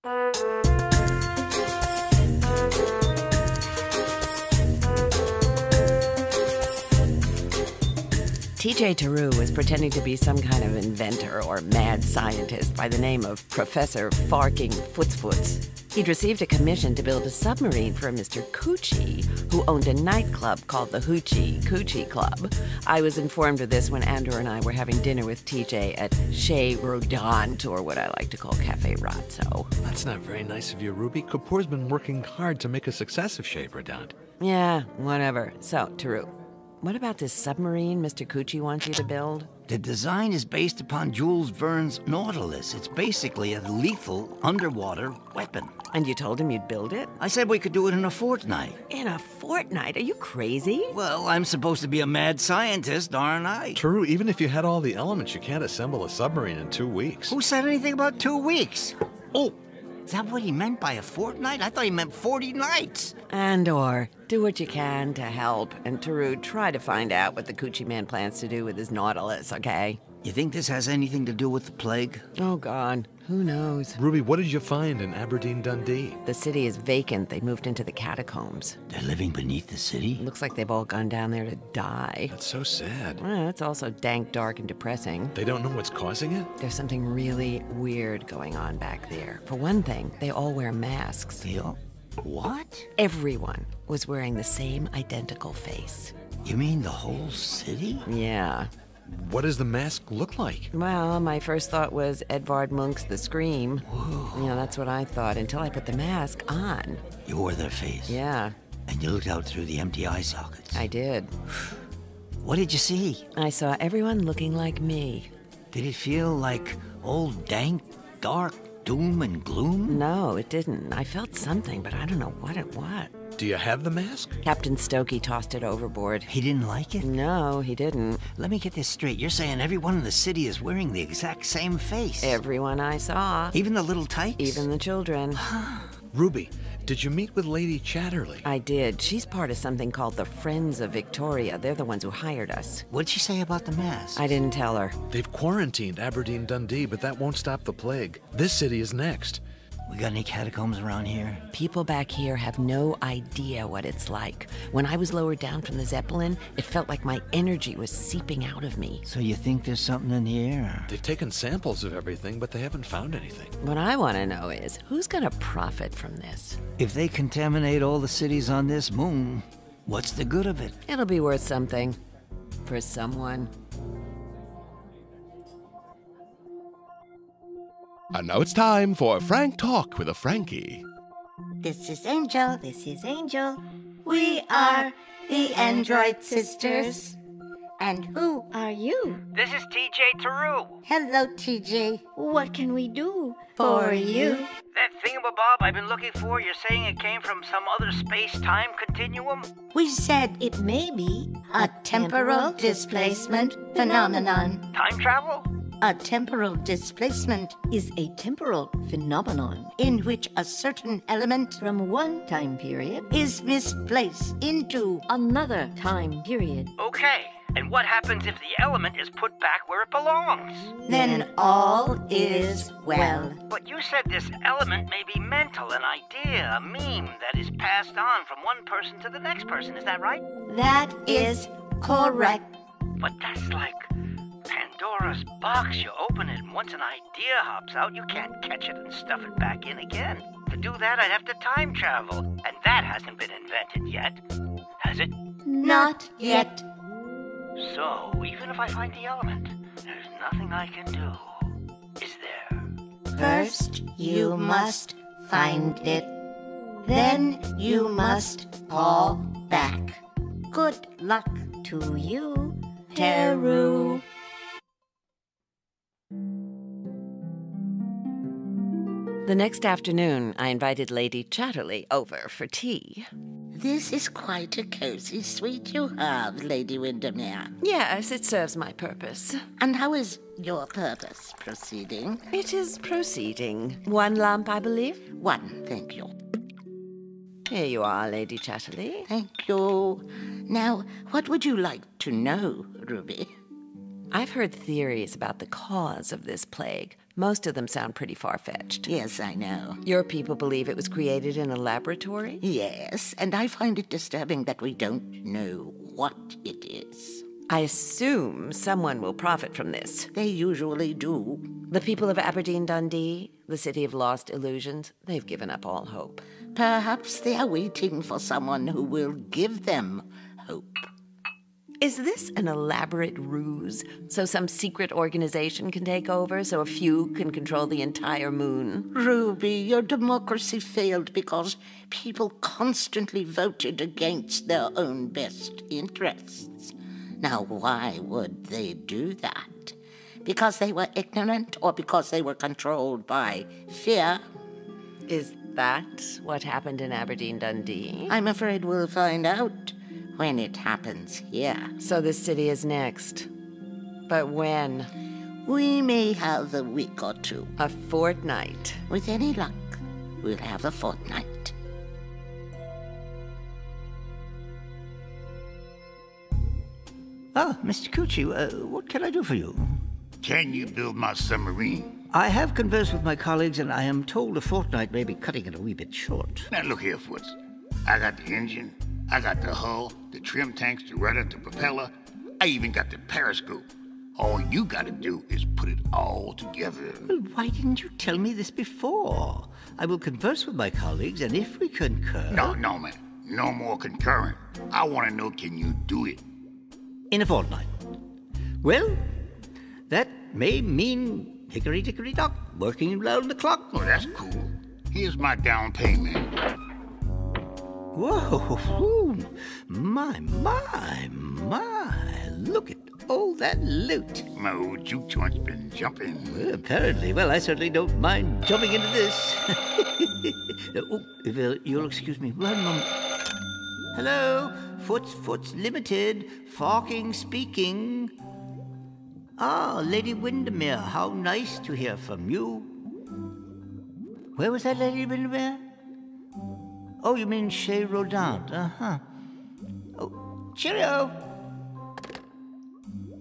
T.J. Tarrou was pretending to be some kind of inventor or mad scientist by the name of Professor Farking Footsfoots. He'd received a commission to build a submarine for a Mr. Coochie, who owned a nightclub called the Hoochie Coochie Club. I was informed of this when Andrew and I were having dinner with TJ at Chez Rodant, or what I like to call Cafe Razzo. That's not very nice of you, Ruby. Kapoor's been working hard to make a success of Chez Rodant. Yeah, whatever. So, Tarrou, what about this submarine Mr. Coochie wants you to build? The design is based upon Jules Verne's Nautilus. It's basically a lethal underwater weapon. And you told him you'd build it? I said we could do it in a fortnight. In a fortnight? Are you crazy? Well, I'm supposed to be a mad scientist, aren't I? Tarrou, even if you had all the elements, you can't assemble a submarine in 2 weeks. Who said anything about 2 weeks? Oh, is that what he meant by a fortnight? I thought he meant 40 nights. And/or do what you can to help. And Tarrou, try to find out what the Coochie Man plans to do with his Nautilus, okay? You think this has anything to do with the plague? Oh, God. Who knows? Ruby, what did you find in Aberdeen, Dundee? The city is vacant. They moved into the catacombs. They're living beneath the city? Looks like they've all gone down there to die. That's so sad. Well, it's also dank, dark, and depressing. They don't know what's causing it? There's something really weird going on back there. For one thing, they all wear masks. They all... What? Everyone was wearing the same identical face. You mean the whole city? Yeah. What does the mask look like? Well, my first thought was Edvard Munch's The Scream. Whoa. Yeah, that's what I thought, until I put the mask on. You wore their face? Yeah, And you looked out through the empty eye sockets? I did. What did you see? I saw everyone looking like me. Did it feel like old dank, dark doom and gloom? No, it didn't. I felt something, but I don't know what it was. Do you have the mask? Captain Stokey tossed it overboard. He didn't like it? No, he didn't. Let me get this straight. You're saying everyone in the city is wearing the exact same face? Everyone I saw. Even the little tykes? Even the children. Ruby, did you meet with Lady Chatterley? I did. She's part of something called the Friends of Victoria. They're the ones who hired us. What'd she say about the mask? I didn't tell her. They've quarantined Aberdeen, Dundee, but that won't stop the plague. This city is next. We got any catacombs around here? People back here have no idea what it's like. When I was lowered down from the Zeppelin, it felt like my energy was seeping out of me. So you think there's something in the air? They've taken samples of everything, but they haven't found anything. What I want to know is, who's going to profit from this? If they contaminate all the cities on this moon, what's the good of it? It'll be worth something. For someone. And now it's time for Frank Talk with a Frankie. This is Angel. This is Angel. We are the Android Sisters. And who are you? This is TJ Tarrou. Hello, TJ. What can we do for you? That thingamabob I've been looking for, you're saying it came from some other space-time continuum? We said it may be a temporal displacement phenomenon. Time travel? A temporal displacement is a temporal phenomenon in which a certain element from one time period is misplaced into another time period. Okay, and what happens if the element is put back where it belongs? Then all is well. But you said this element may be mental, an idea, a meme that is passed on from one person to the next person, is that right? That is correct. But that's like Pandora's box. You open it, and once an idea hops out, you can't catch it and stuff it back in again. To do that, I'd have to time travel, and that hasn't been invented yet. Has it? Not yet. So, even if I find the element, there's nothing I can do, is there? First, you must find it. Then you must call back. Good luck to you, Tarrou. The next afternoon, I invited Lady Chatterley over for tea. This is quite a cozy suite you have, Lady Windermere. Yes, it serves my purpose. And how is your purpose proceeding? It is proceeding. One lump, I believe. One, thank you. Here you are, Lady Chatterley. Thank you. Now, what would you like to know, Ruby? I've heard theories about the cause of this plague. Most of them sound pretty far-fetched. Yes, I know. Your people believe it was created in a laboratory? Yes, and I find it disturbing that we don't know what it is. I assume someone will profit from this. They usually do. The people of Aberdeen Dundee, the city of lost illusions, they've given up all hope. Perhaps they are waiting for someone who will give them hope. Is this an elaborate ruse so some secret organization can take over so a few can control the entire moon? Ruby, your democracy failed because people constantly voted against their own best interests. Now, why would they do that? Because they were ignorant or because they were controlled by fear? Is that what happened in Aberdeen Dundee? I'm afraid we'll find out when it happens here. So this city is next. But when? We may have a week or two. A fortnight. With any luck, we'll have a fortnight. Ah, Mr. Cucci, what can I do for you? Can you build my submarine? I have conversed with my colleagues, and I am told a fortnight may be cutting it a wee bit short. Now look here, Foots. I got the engine, I got the hull, the trim tanks, the rudder, the propeller. I even got the periscope. All you gotta do is put it all together. Well, why didn't you tell me this before? I will converse with my colleagues, and if we concur... No, man. No more concurrent. I want to know, can you do it? In a fortnight. Well, that may mean hickory-dickory-dock, working round the clock. Oh, that's cool. Here's my down payment. Whoa, my, look at all that loot. My old juke joint's been jumping. Well, apparently. Well, I certainly don't mind jumping into this. If you'll excuse me one moment. Hello, Foots Limited, Farking speaking. Ah, Lady Windermere, how nice to hear from you. Where was that, Lady Windermere? Oh, you mean Chez Rodin? Uh-huh. Oh, cheerio.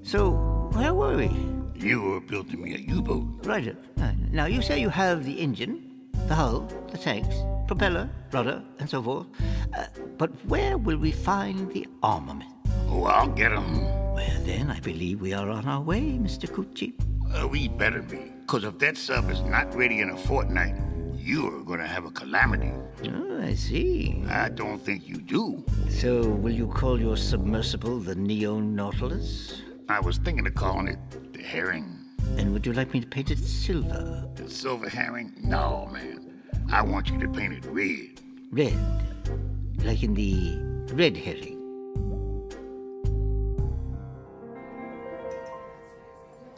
So, where were we? You were building me a U-boat. Right. Now, you say you have the engine, the hull, the tanks, propeller, rudder, and so forth. But where will we find the armament? Oh, I'll get 'em. Well, then, I believe we are on our way, Mr. Cucci. We better be. Because if that sub is not ready in a fortnight, you're going to have a calamity. Oh, I see. I don't think you do. So, will you call your submersible the Neo Nautilus? I was thinking of calling it the Herring. And would you like me to paint it silver? The Silver Herring? No, man. I want you to paint it red. Red. Like in the Red Herring.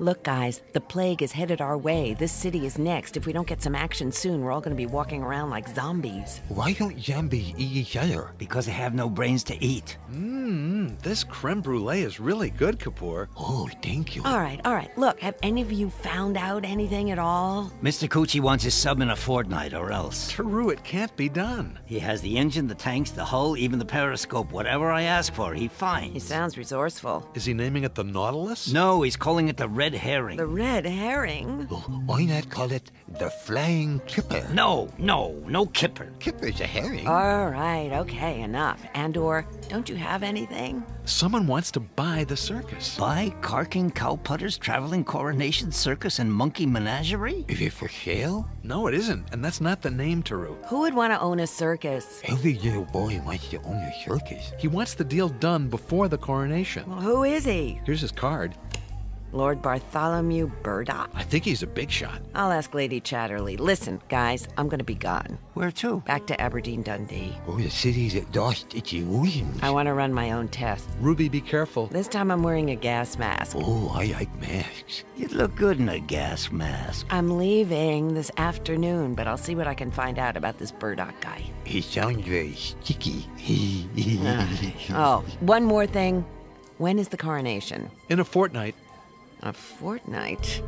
Look, guys, the plague is headed our way. This city is next. If we don't get some action soon, we're all going to be walking around like zombies. Why don't zombies eat each other? Because they have no brains to eat. This creme brulee is really good, Kapoor. Oh, thank you. All right. Look, have any of you found out anything at all? Mr. Cucci wants his sub in a fortnight, or else. Taru, it can't be done. He has the engine, the tanks, the hull, even the periscope. Whatever I ask for, he finds. He sounds resourcewul. Is he naming it the Nautilus? No, he's calling it the Red Herring. The Red Herring? Why not call it the Flying Kipper? No Kipper. Kipper's a herring. All right, okay, enough. Andor, don't you have anything? Someone wants to buy the circus. Buy Carking Cowputters, Traveling Coronation Circus, and Monkey Menagerie? Is it for sale? No, it isn't, and that's not the name, Taru. Who would want to own a circus? Every little boy wants to own a circus. He wants the deal done before the coronation. Well, who is he? Here's his card. Lord Bartholomew Burdock? I think he's a big shot. I'll ask Lady Chatterley. Listen, guys, I'm going to be gone. Where to? Back to Aberdeen Dundee. Oh, the city's at lost its illusions. I want to run my own tests. Ruby, be careful. This time I'm wearing a gas mask. Oh, I like masks. You'd look good in a gas mask. I'm leaving this afternoon, but I'll see what I can find out about this Burdock guy. He sounds very sticky. Oh, one more thing. When is the coronation? In a fortnight. A fortnight?